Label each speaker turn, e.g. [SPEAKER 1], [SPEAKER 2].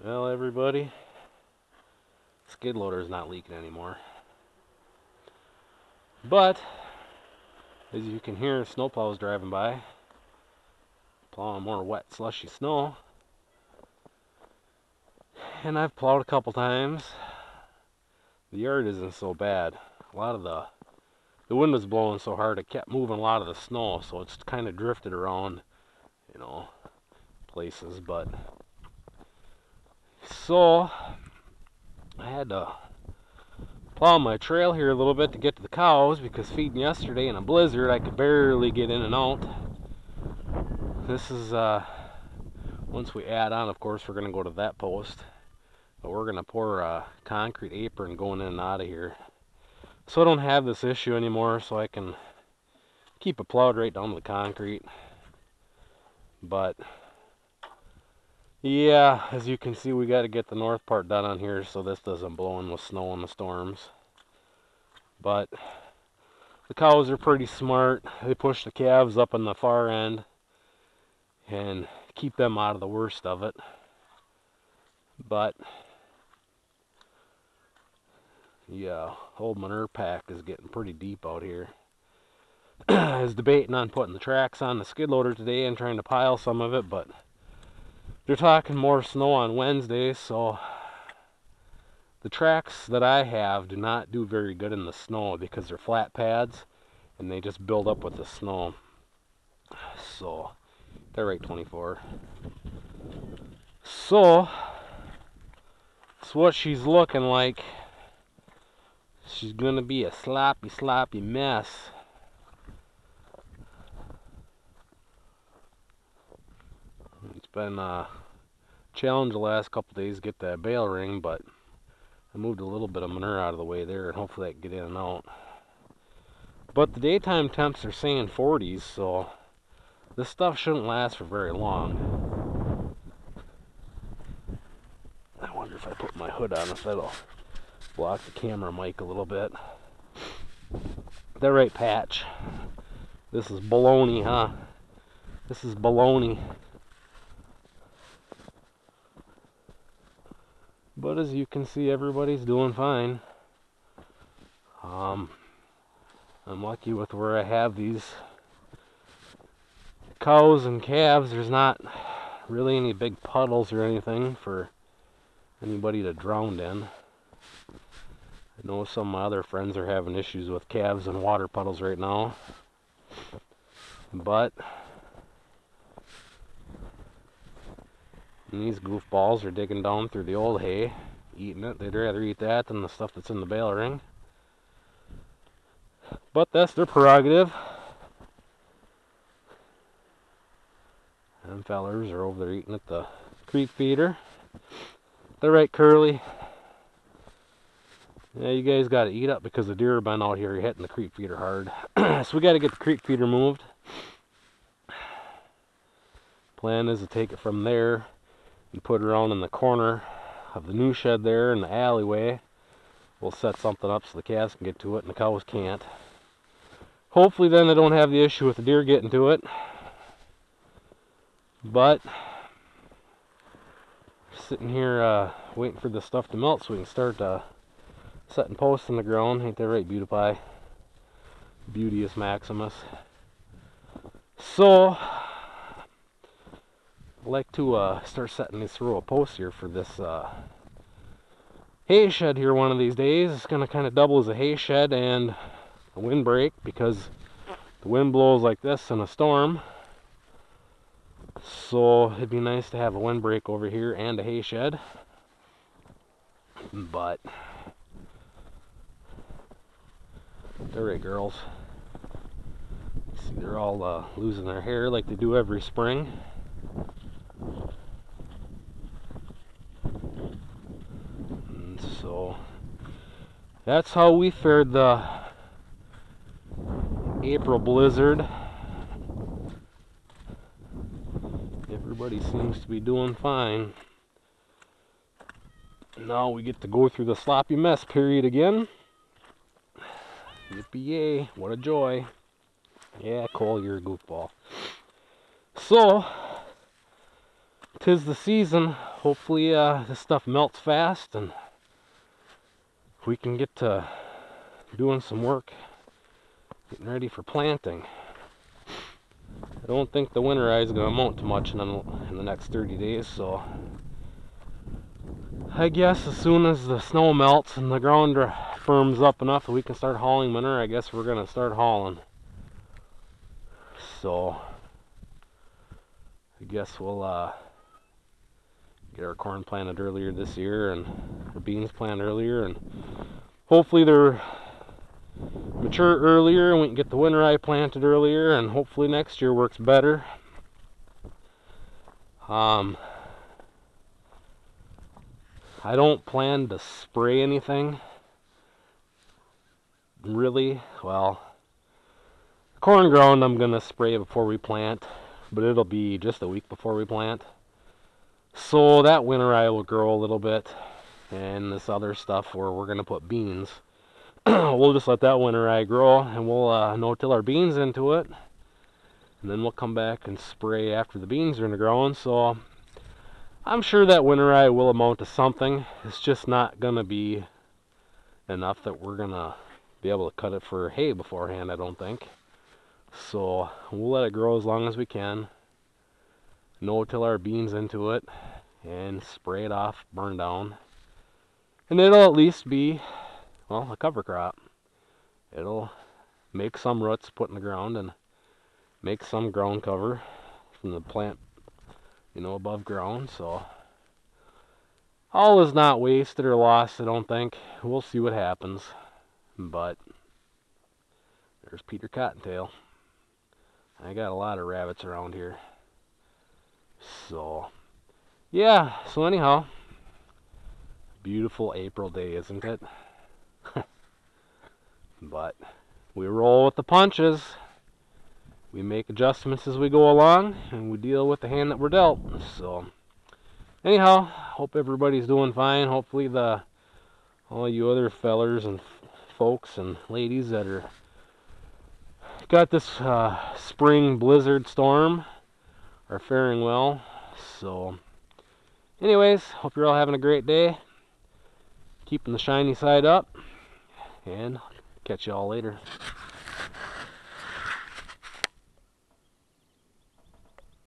[SPEAKER 1] Well, everybody, skid loader is not leaking anymore. But as you can hear, snowplows driving by, plowing more wet, slushy snow. And I've plowed a couple times. The yard isn't so bad. A lot of the wind was blowing so hard it kept moving a lot of the snow, so it's kind of drifted around, places. But so I had to plow my trail here a little bit to get to the cows, because feeding yesterday in a blizzard I could barely get in and out. This is once we add on, of course, we're going to go to that post, but we're going to pour a concrete apron going in and out of here, so I don't have this issue anymore, so I can keep it plowed right down to the concrete. But yeah, as you can see, we got to get the north part done on here so this doesn't blow in with snow in the storms. But the cows are pretty smart. They push the calves up on the far end and keep them out of the worst of it. But yeah, old manure pack is getting pretty deep out here. I was debating on putting the tracks on the skid loader today and trying to pile some of it, but they're talking more snow on Wednesday, so the tracks that I have do not do very good in the snow because they're flat pads and they just build up with the snow. So they're right 24. So that's what she's looking like. She's gonna be a sloppy mess. It's been a challenge the last couple days to get that bale ring, but I moved a little bit of manure out of the way there, and hopefully I can get in and out. But the daytime temps are saying 40s, so this stuff shouldn't last for very long. I wonder if I put my hood on, if that'll block the camera mic a little bit. They're right, Patch. This is baloney, huh? This is baloney. But as you can see, everybody's doing fine. I'm lucky with where I have these cows and calves. There's not really any big puddles or anything for anybody to drown in. I know some of my other friends are having issues with calves and water puddles right now. But these goofballs are digging down through the old hay, eating it. They'd rather eat that than the stuff that's in the bale ring. But that's their prerogative. Them fellers are over there eating at the creek feeder. They're right, Curly. Yeah, you guys got to eat up because the deer have been out here hitting the creek feeder hard. So we got to get the creek feeder moved. Plan is to take it from there and put it around in the corner of the new shed there in the alleyway. We'll set something up so the calves can get to it and the cows can't. Hopefully then they don't have the issue with the deer getting to it. But sitting here waiting for this stuff to melt so we can start setting posts in the ground. Ain't that right, Beauty Pie? Beauteous Maximus. So I'd like to start setting this row of posts here for this hay shed here one of these days. It's going to kind of double as a hay shed and a windbreak, because the wind blows like this in a storm. So it'd be nice to have a windbreak over here and a hay shed. But they're right, girls. See, they're all losing their hair like they do every spring. And so that's how we fared the April blizzard. Everybody seems to be doing fine. Now we get to go through the sloppy mess period again. Yippee-yay, what a joy. Yeah, Cole, you're a goofball. So, 'tis the season hopefully this stuff melts fast and we can get to doing some work, getting ready for planting. I don't think the winter eye is going to amount to much in the next 30 days, so I guess as soon as the snow melts and the ground firms up enough that we can start hauling manure, I guess we're going to start hauling. So I guess we'll get our corn planted earlier this year and our beans planted earlier, and hopefully they're mature earlier and we can get the winter eye planted earlier, and hopefully next year works better. I don't plan to spray anything really. Well, corn ground I'm gonna spray before we plant, but it'll be just a week before we plant, so that winter eye will grow a little bit, and this other stuff where we're gonna put beans, we'll just let that winter eye grow, and we'll no-till our beans into it, and then we'll come back and spray after the beans are in the ground. So I'm sure that winter eye will amount to something. It's just not gonna be enough that we're gonna be able to cut it for hay beforehand, I don't think. So we'll let it grow as long as we can, no-till our beans into it, and spray it off, burn down, and it'll at least be, well, a cover crop. It'll make some roots put in the ground and make some ground cover from the plant, you know, above ground. So all is not wasted or lost, I don't think. We'll see what happens. But there's Peter Cottontail. I got a lot of rabbits around here. So yeah, so anyhow, beautiful April day, isn't it? But we roll with the punches. We make adjustments as we go along, and we deal with the hand that we're dealt. So anyhow, hope everybody's doing fine. Hopefully all you other fellers and folks and ladies that are got this spring blizzard storm are faring well. So anyways, hope you're all having a great day, keeping the shiny side up, and catch you all later.